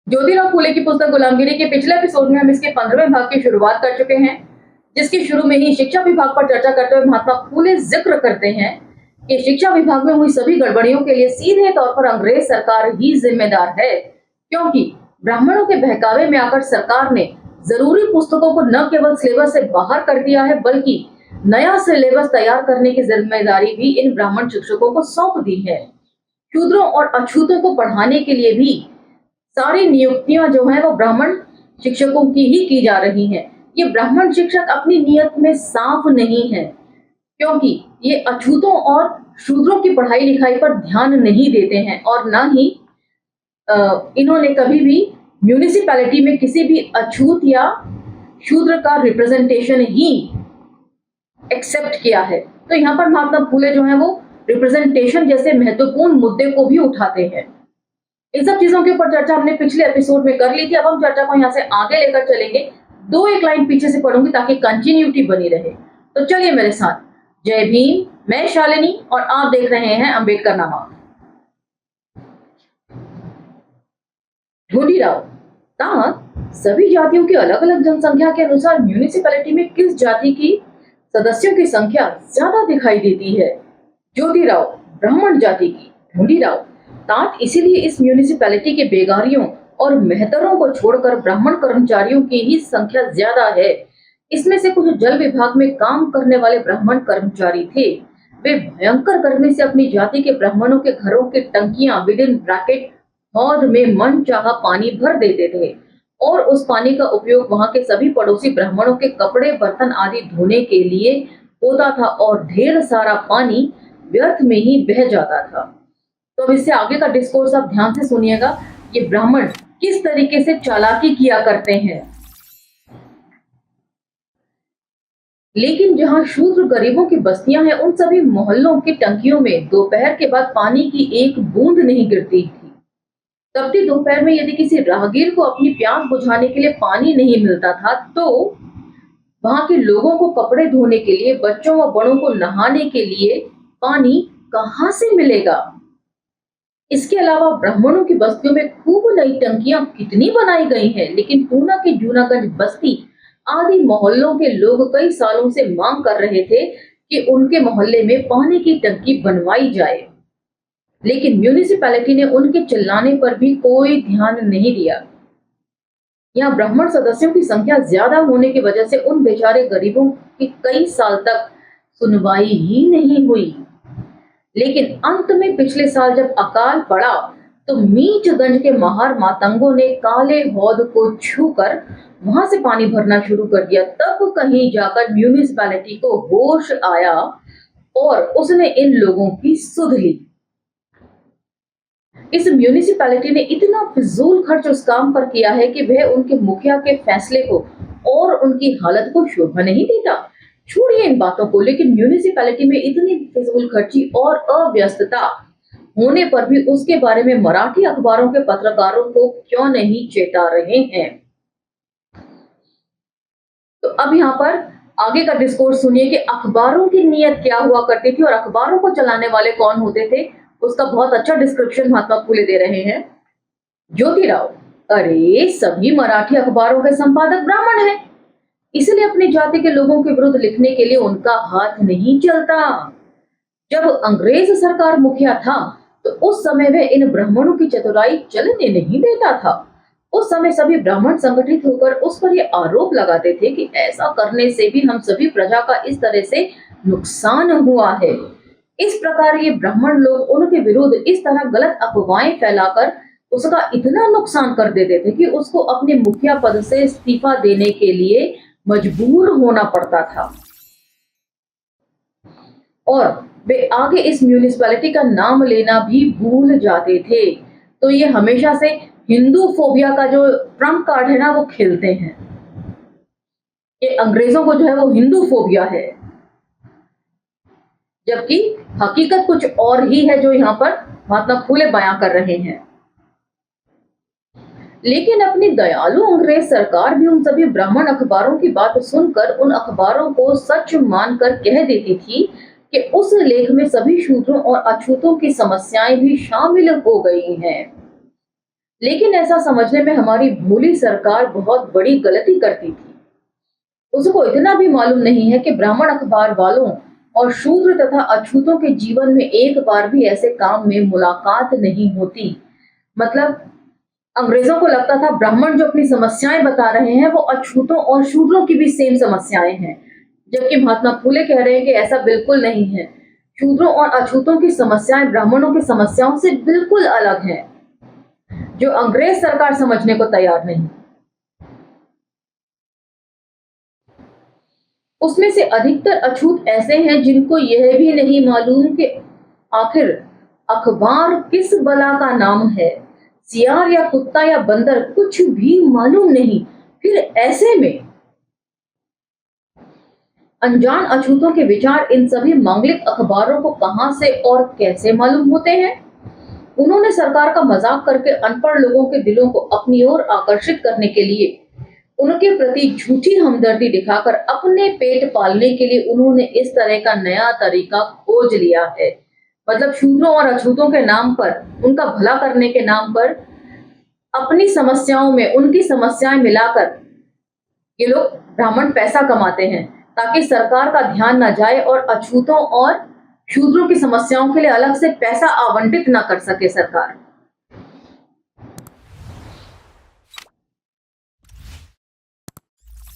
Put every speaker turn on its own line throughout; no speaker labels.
ज्योतिराव फूले की पुस्तक गुलामगिरी के पिछले एपिसोड में हम इसके 15वें भाग की शुरुआत कर चुके हैं, जिसके शुरू में ही शिक्षा विभाग पर चर्चा करते हुए महात्मा फूले जिक्र करते हैं कि शिक्षा विभाग में हुई सभी गड़बड़ियों के लिए सीधे तौर पर अंग्रेज सरकार ही जिम्मेदार है, क्योंकि ब्राह्मणों के बहकावे में आकर सरकार ने जरूरी पुस्तकों को न केवल सिलेबस से बाहर कर दिया है, बल्कि नया सिलेबस तैयार करने की जिम्मेदारी भी इन ब्राह्मण शिक्षकों को सौंप दी है। शूद्रों और अछूतों को पढ़ाने के लिए भी सारी नियुक्तियां जो है वो ब्राह्मण शिक्षकों की ही की जा रही हैं। ये ब्राह्मण शिक्षक अपनी नियत में साफ नहीं है, क्योंकि ये अछूतों और शूद्रों की पढ़ाई लिखाई पर ध्यान नहीं देते हैं और ना ही इन्होंने कभी भी म्यूनिसिपैलिटी में किसी भी अछूत या शूद्र का रिप्रेजेंटेशन ही एक्सेप्ट किया है। तो यहाँ पर महात्मा फूले जो है वो रिप्रेजेंटेशन जैसे महत्वपूर्ण मुद्दे को भी उठाते हैं। इन सब चीजों के ऊपर चर्चा हमने पिछले एपिसोड में कर ली थी। अब हम चर्चा को यहाँ से आगे लेकर चलेंगे। दो एक लाइन पीछे से पढ़ूंगी ताकि कंटिन्यूटी बनी रहे। तो चलिए मेरे साथ। जय भीम, मैं शालिनी और आप देख रहे हैं अंबेडकर नामा। ढूंढीराव तात सभी जातियों की अलग अलग जनसंख्या के अनुसार म्यूनिसिपैलिटी में किस जाति की सदस्यों की संख्या ज्यादा दिखाई देती है? ज्योतिराव ब्राह्मण जाति की। ढूंढीराव तात इसीलिए इस म्यूनिसिपैलिटी के बेगारियों और मेहतरों को छोड़कर ब्राह्मण कर्मचारियों की ही संख्या ज्यादा है। इसमें से कुछ जल विभाग में काम करने वाले ब्राह्मण कर्मचारी थे। वे भयंकर गर्मी से अपनी जाति के ब्राह्मणों के घरों की टंकियां विद इन ब्रैकेट हौद में मन चाहा पानी भर देते थे और उस पानी का उपयोग वहां के सभी पड़ोसी ब्राह्मणों के कपड़े बर्तन आदि धोने के लिए होता था और ढेर सारा पानी व्यर्थ में ही बह जाता था। तो अब इससे आगे का डिस्कोर्स आप ध्यान से सुनिएगा। ये ब्राह्मण किस तरीके से चालाकी किया करते हैं। लेकिन जहां शूद्र गरीबों की बस्तियां हैं, उन सभी मोहल्लों की टंकियों में दोपहर के बाद पानी की एक बूंद नहीं गिरती थी। तपती दोपहर में यदि किसी राहगीर को अपनी प्यास बुझाने के लिए पानी नहीं मिलता था, तो वहां के लोगों को कपड़े धोने के लिए, बच्चों व बड़ों को नहाने के लिए पानी कहां से मिलेगा? इसके अलावा ब्राह्मणों की बस्तियों में खूब नई टंकियां कितनी बनाई गई हैं, लेकिन पूना की जूनागंज बस्ती आदि मोहल्लों के लोग कई सालों से मांग कर रहे थे कि उनके मोहल्ले में पानी की टंकी बनवाई जाए, लेकिन म्यूनिसिपैलिटी ने उनके चिल्लाने पर भी कोई ध्यान नहीं दिया। यहाँ ब्राह्मण सदस्यों की संख्या ज्यादा होने की वजह से उन बेचारे गरीबों की कई साल तक सुनवाई ही नहीं हुई। लेकिन अंत में पिछले साल जब अकाल पड़ा तो मीचगंज के महार मातंगों ने काले हौद को छूकर वहां से पानी भरना शुरू कर दिया। तब कहीं जाकर म्यूनिसिपैलिटी को होश आया और उसने इन लोगों की सुध ली। इस म्यूनिसिपैलिटी ने इतना फिजूल खर्च उस काम पर किया है कि वह उनके मुखिया के फैसले को और उनकी हालत को शोभा नहीं देता। छोड़िए इन बातों को, लेकिन म्यूनिसिपैलिटी में इतनी फिजूल खर्ची और अव्यस्तता होने पर भी उसके बारे में मराठी अखबारों के पत्रकारों को क्यों नहीं चेता रहे हैं? तो अब यहाँ पर आगे का डिस्कोर्स सुनिए कि अखबारों की नीयत क्या हुआ करती थी और अखबारों को चलाने वाले कौन होते थे। उसका बहुत अच्छा डिस्क्रिप्शन महात्मा फूले दे रहे हैं। ज्योतिराव अरे सभी मराठी अखबारों के संपादक ब्राह्मण हैं, इसलिए अपनी जाति के लोगों के विरुद्ध लिखने के लिए उनका हाथ नहीं चलता। जब अंग्रेज सरकार मुखिया था तो उस समय वह इन ब्राह्मणों की चतुराई चलने नहीं देता था। उस समय सभी ब्राह्मण संगठित होकर उस पर यह आरोप लगाते थे कि ऐसा करने से भी हम सभी प्रजा का इस तरह से नुकसान हुआ है। इस प्रकार ये ब्राह्मण लोग उनके विरुद्ध इस तरह गलत अफवाहें फैलाकर उसका इतना नुकसान कर देते थे कि उसको अपने मुखिया पद से इस्तीफा देने के लिए मजबूर होना पड़ता था और वे आगे इस म्यूनिसिपैलिटी का नाम लेना भी भूल जाते थे। तो ये हमेशा से हिंदू फोबिया का जो ट्रम्प कार्ड है ना, वो खेलते हैं। ये अंग्रेजों को जो है वो हिंदू फोबिया है, जबकि हकीकत कुछ और ही है जो यहाँ पर महात्मा फूले बयां कर रहे हैं। लेकिन अपनी दयालु अंग्रेज सरकार भी उन सभी ब्राह्मण अखबारों की बात सुनकर उन अखबारों को सच मानकर कह देती थी कि उस लेख में सभी शूद्रों और अछूतों की समस्याएं भी शामिल हो गई हैं। लेकिन ऐसा समझने में हमारी भोली सरकार बहुत बड़ी गलती करती थी। उसको इतना भी मालूम नहीं है कि ब्राह्मण अखबार वालों और शूद्र तथा अछूतों के जीवन में एक बार भी ऐसे काम में मुलाकात नहीं होती। मतलब अंग्रेजों को लगता था ब्राह्मण जो अपनी समस्याएं बता रहे हैं वो अछूतों और शूद्रों की भी सेम समस्याएं हैं, जबकि महात्मा फूले कह रहे हैं कि ऐसा बिल्कुल नहीं है। शूद्रों और अछूतों की समस्याएं ब्राह्मणों की समस्याओं से बिल्कुल अलग हैं, जो अंग्रेज सरकार समझने को तैयार नहीं। उसमें से अधिकतर अछूत ऐसे हैं जिनको यह भी नहीं मालूम कि आखिर अखबार किस बला का नाम है। सियार या कुत्ता या बंदर कुछ भी मालूम नहीं। फिर ऐसे में अनजान अछूतों के विचार इन सभी मांगलिक अखबारों को कहां से और कैसे मालूम होते हैं। उन्होंने सरकार का मजाक करके अनपढ़ लोगों के दिलों को अपनी ओर आकर्षित करने के लिए उनके प्रति झूठी हमदर्दी दिखाकर अपने पेट पालने के लिए उन्होंने इस तरह का नया तरीका खोज लिया है। मतलब शूद्रों और अछूतों के नाम पर, उनका भला करने के नाम पर अपनी समस्याओं में उनकी समस्याएं मिलाकर ये लोग ब्राह्मण पैसा कमाते हैं, ताकि सरकार का ध्यान न जाए और अछूतों और शूद्रों की समस्याओं के लिए अलग से पैसा आवंटित न कर सके सरकार।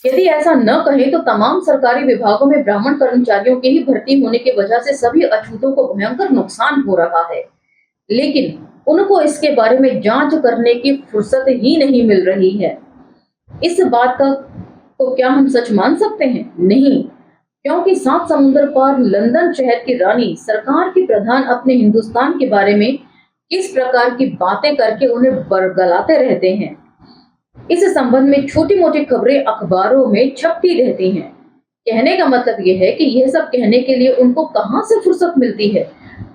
यदि ऐसा न कहें तो तमाम सरकारी विभागों में ब्राह्मण कर्मचारियों के ही भर्ती होने की वजह से सभी अछूतों को भयंकर नुकसान हो रहा है, लेकिन उनको इसके बारे में जांच करने की फुर्सत ही नहीं मिल रही है। इस बात का तो क्या हम सच मान सकते हैं? नहीं, क्योंकि 7 समुंदर पार लंदन शहर की रानी सरकार की प्रधान अपने हिंदुस्तान के बारे में किस प्रकार की बातें करके उन्हें बरगलाते रहते हैं। इस संबंध में छोटी मोटी खबरें अखबारों में छपती रहती हैं। कहने का मतलब यह है कि यह सब कहने के लिए उनको कहां से फुर्सत मिलती है।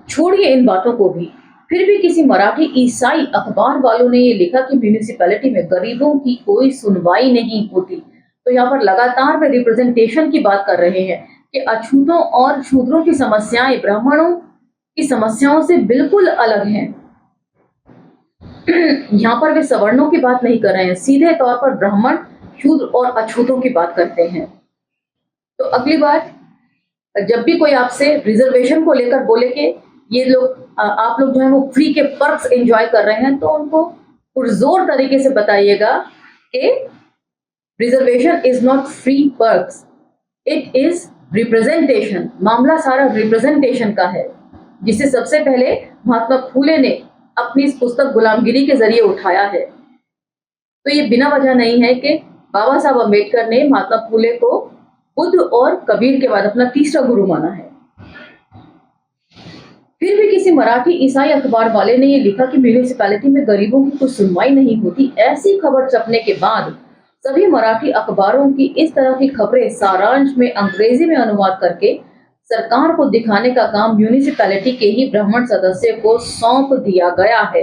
छोड़िए इन बातों को भी। फिर भी किसी मराठी ईसाई अखबार वालों ने ये लिखा कि म्यूनिसिपैलिटी में गरीबों की कोई सुनवाई नहीं होती। तो यहाँ पर लगातार वे रिप्रेजेंटेशन की बात कर रहे हैं कि अछूतों और शूद्रों की समस्याएं ब्राह्मणों की समस्याओं से बिल्कुल अलग हैं। यहाँ पर वे सवर्णों की बात नहीं कर रहे हैं, सीधे तौर पर ब्राह्मण, शूद्र और अछूतों की बात करते हैं। तो अगली बार जब भी कोई आपसे रिजर्वेशन को लेकर बोले कि ये लोग आप लोग जो है वो फ्री के पर्क्स एंजॉय कर रहे हैं, तो उनको पुरजोर तरीके से बताइएगा कि reservation is not free perks, it is representation. मामला सारा रिप्रेजेंटेशन का है, जिसे सबसे पहले महात्मा फूले ने अपनी इस पुस्तक गुलामगिरी के जरिए उठाया है। तो ये बिना वजह नहीं है कि बाबा साहब अम्बेडकर ने महात्मा फूले को बुद्ध और कबीर के बाद अपना तीसरा गुरु माना है। फिर भी किसी मराठी ईसाई अखबार वाले ने ये लिखा कि म्यूनिसिपैलिटी में गरीबों की कुछ सुनवाई नहीं होती। ऐसी खबर छपने के बाद सभी मराठी अखबारों की इस तरह की खबरें सारांश में अंग्रेजी में अनुवाद करके सरकार को दिखाने का काम म्यूनिसिपैलिटी के ही ब्राह्मण सदस्य को सौंप दिया गया है।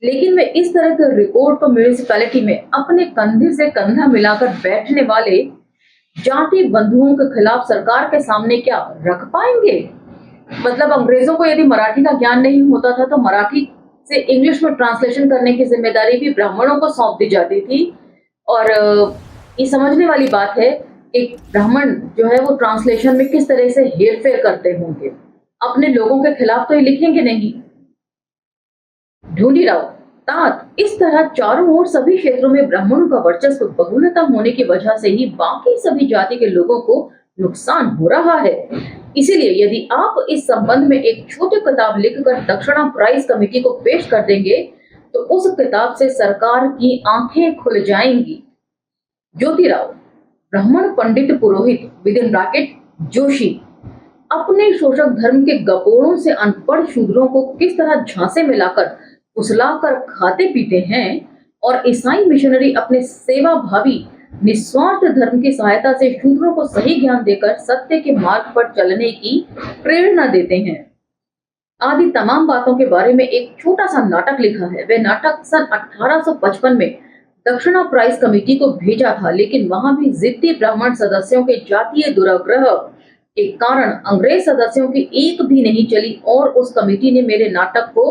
लेकिन वे इस तरह के रिपोर्ट को म्यूनिसिपैलिटी में अपने कंधे से कंधा मिलाकर बैठने वाले जाति बंधुओं के खिलाफ सरकार के सामने क्या रख पाएंगे? मतलब अंग्रेजों को यदि मराठी का ज्ञान नहीं होता था तो मराठी से इंग्लिश में ट्रांसलेशन करने की जिम्मेदारी भी ब्राह्मणों को सौंप दी जाती थी। और ये समझने वाली बात है कि ब्राह्मण जो है वो ट्रांसलेशन में किस तरह से हेरफेर करते होंगे। अपने लोगों के खिलाफ तो ये लिखेंगे नहीं। ढूंढीराव तात इस तरह चारों ओर सभी क्षेत्रों में ब्राह्मणों का वर्चस्व बहुलता होने की वजह से ही बाकी सभी जाति के लोगों को नुकसान हो रहा है। इसीलिए यदि आप इस संबंध में एक छोटी किताब लिखकर दक्षिणा प्राइज कमेटी को पेश कर देंगे तो उस किताब से सरकार की आंखें खुल जाएंगी। ज्योतिराव ब्राह्मण पंडित पुरोहित विद इन ब्रैकेट जोशी अपने शोषक धर्म के गपोड़ों से अनपढ़ शूद्रों को किस तरह झांसे में लाकर फुसलाकर खाते पीते हैं और ईसाई मिशनरी अपने सेवा भावी निस्वार्थ धर्म की सहायता से शूद्रों को सही ज्ञान देकर सत्य के मार्ग पर चलने की प्रेरणा देते हैं आदि तमाम बातों के बारे में एक छोटा सा नाटक लिखा है। वह नाटक सन 1855 में दक्षिणा प्राइज कमेटी को भेजा था, लेकिन वहां भी जिद्दी ब्राह्मण सदस्यों के जातीय दुराग्रह के कारण अंग्रेज सदस्यों की एक भी नहीं चली और उस कमेटी ने मेरे नाटक को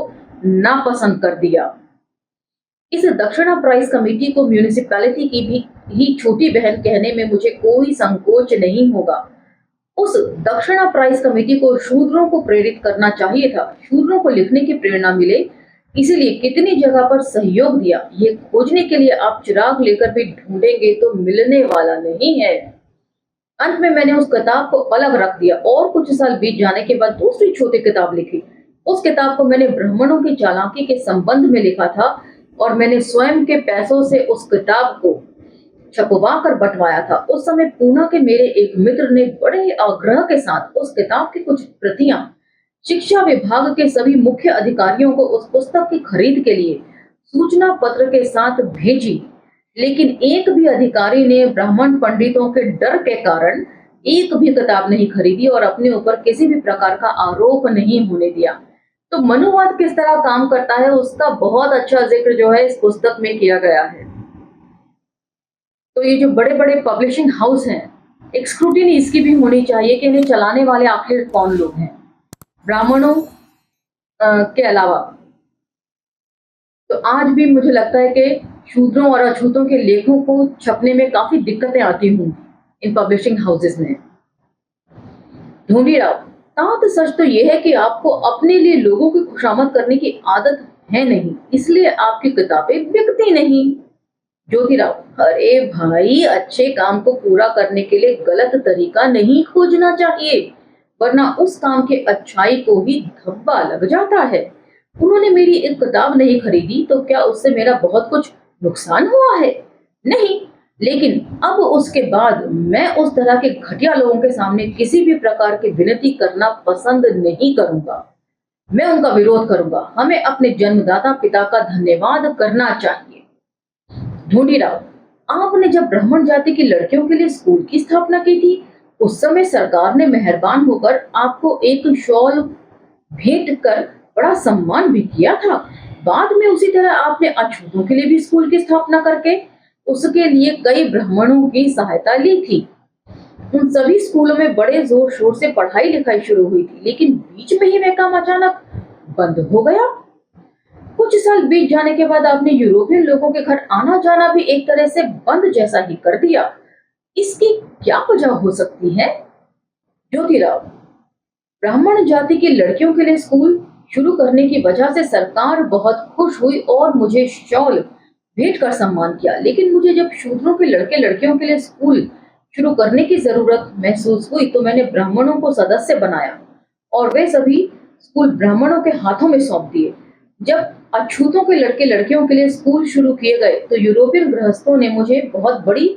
नापसंद कर दिया। इस दक्षिणा प्राइज कमेटी को म्यूनिसिपैलिटी की भी ही छोटी बहन कहने में मुझे कोई संकोच नहीं होगा। उस दक्षिणा प्राइज कमेटी को शूद्रों को प्रेरित करना चाहिए था, शूद्रों को लिखने की प्रेरणा मिले, इसीलिए कितनी जगह पर सहयोग दिया, ये खोजने के लिए आप चिराग लेकर भी ढूंढेंगे तो मिलने वाला नहीं है। अंत में मैंने उस किताब को अलग रख दिया और कुछ साल बीत जाने के बाद दूसरी छोटी किताब लिखी। उस किताब को मैंने ब्राह्मणों की चालाकी के संबंध में लिखा था और मैंने स्वयं के पैसों से उस किताब को छपवा कर बंटवाया था। उस समय पूना के मेरे एक मित्र ने बड़े आग्रह के साथ उस किताब की कुछ प्रतियां शिक्षा विभाग के सभी मुख्य अधिकारियों को उस पुस्तक की खरीद के लिए सूचना पत्र के साथ भेजी, लेकिन एक भी अधिकारी ने ब्राह्मण पंडितों के डर के कारण एक भी किताब नहीं खरीदी और अपने ऊपर किसी भी प्रकार का आरोप नहीं होने दिया। तो मनुवाद किस तरह काम करता है उसका बहुत अच्छा जिक्र जो है इस पुस्तक में किया गया है। तो ये जो बड़े बड़े पब्लिशिंग हाउस हैं, एक स्क्रूटिनी इसकी भी होनी चाहिए कि इन्हें चलाने वाले आखिर कौन लोग हैं, ब्राह्मणों के अलावा। तो आज भी मुझे लगता है कि शूद्रों और अछूतों के लेखों को छपने में काफी दिक्कतें आती हूँ इन पब्लिशिंग हाउसेस में। ढूंढीराव, तात सच तो यह है कि आपको अपने लिए लोगों की खुशामद करने की आदत है नहीं, इसलिए आपकी किताबें बिकती नहीं। ज्योतिराव, अरे भाई, अच्छे काम को पूरा करने के लिए गलत तरीका नहीं खोजना चाहिए, वरना उस काम के अच्छाई को ही धब्बा लग जाता है। उन्होंने मेरी एक किताब नहीं खरीदी तो क्या उससे मेरा बहुत कुछ नुकसान हुआ है? नहीं, लेकिन अब उसके बाद मैं उस तरह के घटिया लोगों के सामने किसी भी प्रकार की विनती करना पसंद नहीं करूंगा। मैं उनका विरोध करूंगा। हमें अपने जन्मदाता पिता का धन्यवाद करना चाहिए। ढूंढीराव, आपने जब ब्राह्मण जाति की लड़कियों के लिए स्कूल की स्थापना की थी, उस समय सरकार ने मेहरबान होकर आपको एक शॉल भेंट कर बड़ा सम्मान भी किया था। बाद में उसी तरह आपने अछूतों के लिए भी स्कूल की स्थापना करके उसके लिए कई ब्राह्मणों की सहायता ली थी। उन सभी स्कूलों में बड़े जोर शोर से पढ़ाई लिखाई शुरू हुई थी, लेकिन बीच में ही वह काम अचानक बंद हो गया। कुछ साल बीत जाने के बाद आपने यूरोपियन लोगों के घर आना जाना भी एक तरह से बंद जैसा ही कर दिया। इसकी क्या वजह हो सकती है? ज्योतिराव, ब्राह्मण जाति की लड़कियों के लिए स्कूल शुरू करने की वजह से सरकार बहुत खुश हुई और मुझे शॉल भेंट कर सम्मान किया, लेकिन मुझे जब शूद्रों के लड़के लड़कियों के लिए स्कूल शुरू करने की जरूरत महसूस हुई तो मैंने ब्राह्मणों को सदस्य बनाया और वे सभी स्कूल ब्राह्मणों के हाथों में सौंप दिए। जब अछूतों के लड़के लड़कियों के लिए स्कूल शुरू किए गए तो यूरोपियन गृहस्थों ने मुझे बहुत बड़ी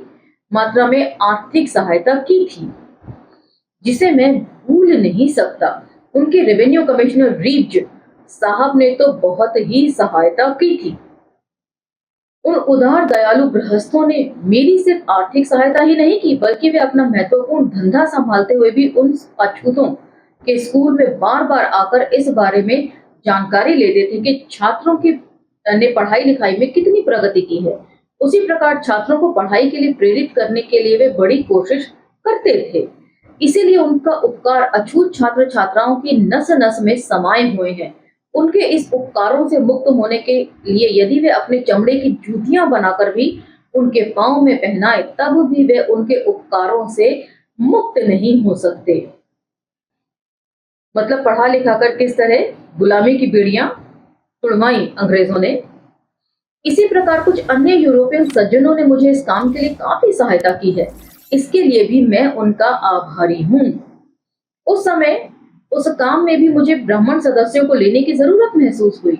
मात्रा में आर्थिक सहायता की थी, जिसे मैं भूल नहीं सकता। उनके रेवेन्यू कमिश्नर रीव्ज साहब ने तो बहुत ही सहायता की थी। उन उदार दयालु गृहस्थों ने मेरी सिर्फ आर्थिक सहायता ही नहीं की, बल्कि वे अपना महत्वपूर्ण धंधा संभालते हुए भी उन अछूतों के स्कूल में बार बार आकर इस बारे में जानकारी लेते थे कि छात्रों की ने पढ़ाई लिखाई में कितनी प्रगति की है। उसी प्रकार छात्रों को पढ़ाई के लिए प्रेरित करने के लिए वे बड़ी कोशिश करते थे। इसीलिए उनका उपकार अछूत छात्र छात्राओं की नस नस में समाये हुए हैं। उनके इस उपकारों से मुक्त होने के लिए यदि वे अपने चमड़े की जूतियां बनाकर भी उनके पांव में पहनाए, तब भी वे उनके उपकारों से मुक्त नहीं हो सकते। मतलब पढ़ा लिखा कर किस तरह गुलामी की बीड़ियां तुड़वाई अंग्रेजों ने। इसी प्रकार कुछ अन्य यूरोपियन सज्जनों ने मुझे इस काम के लिए काफी सहायता की है। इसके लिए भी मैं उनका आभारी हूँ। उस समय उस काम में भी मुझे ब्राह्मण सदस्यों को लेने की जरूरत महसूस हुई,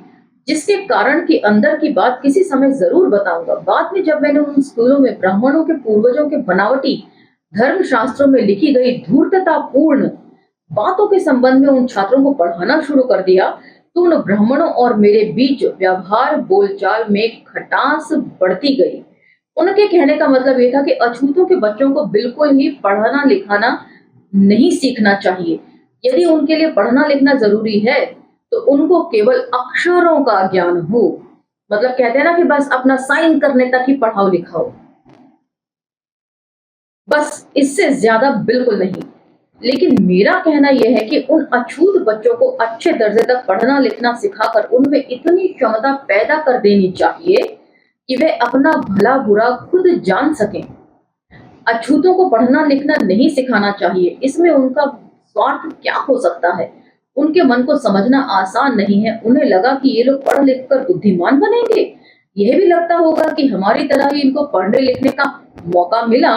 जिसके कारण की अंदर की बात किसी समय जरूर बताऊंगा। बाद में जब मैंने उन स्कूलों में ब्राह्मणों के पूर्वजों के बनावटी धर्म शास्त्रों में लिखी गई धूर्ततापूर्ण बातों के संबंध में उन छात्रों को पढ़ाना शुरू कर दिया तो उन ब्राह्मणों और मेरे बीच व्यवहार बोलचाल में खटास बढ़ती गई। उनके कहने का मतलब यह था कि अछूतों के बच्चों को बिल्कुल ही पढ़ना लिखाना नहीं सीखना चाहिए। यदि उनके लिए पढ़ना लिखना जरूरी है तो उनको केवल अक्षरों का ज्ञान हो। मतलब कहते हैं ना कि बस अपना साइन करने तक ही पढ़ाओ लिखाओ, बस इससे ज्यादा बिल्कुल नहीं। लेकिन मेरा कहना यह है कि उन अछूत बच्चों को अच्छे दर्जे तक पढ़ना लिखना सिखाकर उनमें इतनी क्षमता पैदा कर देनी चाहिए कि वे अपना भला बुरा खुद जान सकें। अछूतों को पढ़ना लिखना नहीं सिखाना चाहिए, इसमें उनका स्वार्थ क्या हो सकता है। उनके मन को समझना आसान नहीं है। उन्हें लगा कि ये लोग पढ़ लिख कर बुद्धिमान बनेंगे। यह भी लगता होगा कि हमारी तरह ही इनको पढ़ने लिखने का मौका मिला,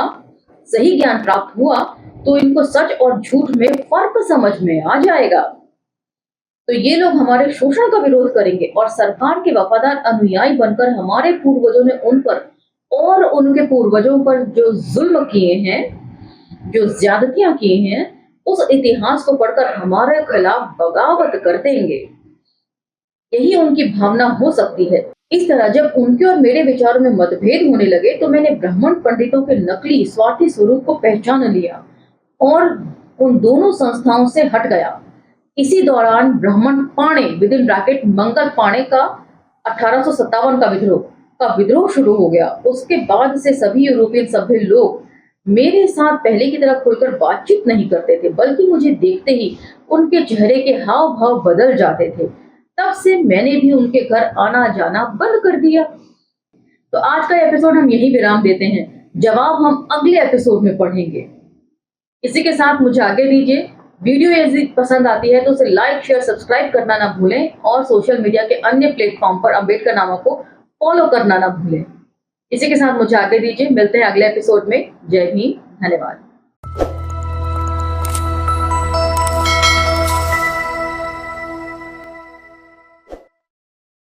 सही ज्ञान प्राप्त हुआ तो इनको सच और झूठ में फर्क समझ में आ जाएगा। तो ये लोग हमारे शोषण का विरोध करेंगे और सरकार के वफादार अनुयायी बनकर हमारे पूर्वजों ने उन पर और उनके पूर्वजों पर जो जुल्म किए हैं, जो ज्यादतियां की हैं, उस इतिहास को पढ़कर हमारे खिलाफ बगावत कर देंगे। यही उनकी भावना हो सकती है। इस तरह जब उनके और मेरे विचारों में मतभेद होने लगे तो मैंने ब्राह्मण पंडितों के नकली स्वार्थी स्वरूप को पहचान लिया और उन दोनों संस्थाओं से हट गया। इसी दौरान ब्राह्मण पाणे विदिन ब्रैकेट मंगल पाणे का 1857 का विद्रोह शुरू हो गया। उसके बाद से सभी यूरोपियन सभ्य लोग मेरे साथ पहले की तरह खुलकर बातचीत नहीं करते थे, बल्कि मुझे देखते ही उनके चेहरे के हाव भाव बदल जाते थे। तब से मैंने भी उनके घर आना जाना बंद कर दिया। तो आज का एपिसोड हम यही विराम देते हैं। जवाब हम अगले एपिसोड में पढ़ेंगे। इसी के साथ मुझे आगे दीजिए। वीडियो यदि पसंद आती है तो उसे लाइक शेयर सब्सक्राइब करना ना भूलें और सोशल मीडिया के अन्य प्लेटफॉर्म पर अम्बेडकर नामा को फॉलो करना ना भूलें। इसी के साथ मुझे आगे दीजिए। मिलते हैं अगले एपिसोड में। जय हिंद, धन्यवाद।